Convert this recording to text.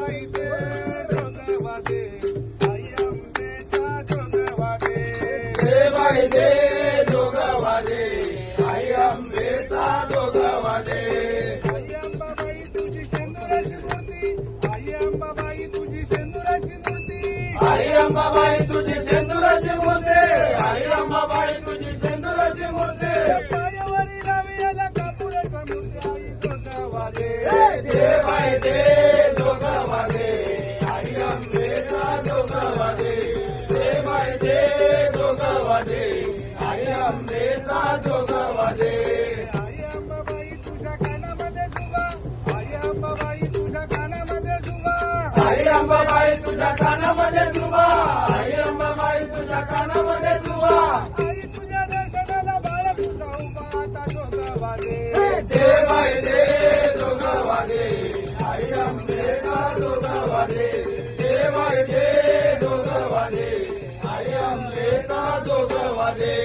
अंबाबाई दे जोगवादे आई अंबेचा जोगवादे देवाई दे जोगवादे आई अंबेचा जोगवादे आई अंबाबाई तुझी शेंदुराची मूर्ती आई अंबाबाई तुझी शेंदुराची मूर्ती आई अंबाबाई तुझी शेंदुराची मूर्ती आई अंबाबाई तुझी शेंदुराची मूर्ती पायावरी लावी आला कापुराचा मूर्ती आई जोगवादे देवाई दे जोगवादे आई अंबेचा जोगवादे देवाई दे जोगवादे आई अंबेचा जोगवादे आई अंबाबाई तुझ्या कानामध्ये जुबा आई अंबाबाई तुझ्या कानामध्ये जुबा आई अंबाबाई तुझ्या कानामध्ये जुबा आई अंबाबाई तुझ्या कानामध्ये जुबा आई तुझ्या दर्शनाला बाळ तुझा उभा आता जोगवादे देवाई दे जोगवादे आई अंबेचा जोगवादे देवाई दे जोगवादे आई अंबेचा जोगवादे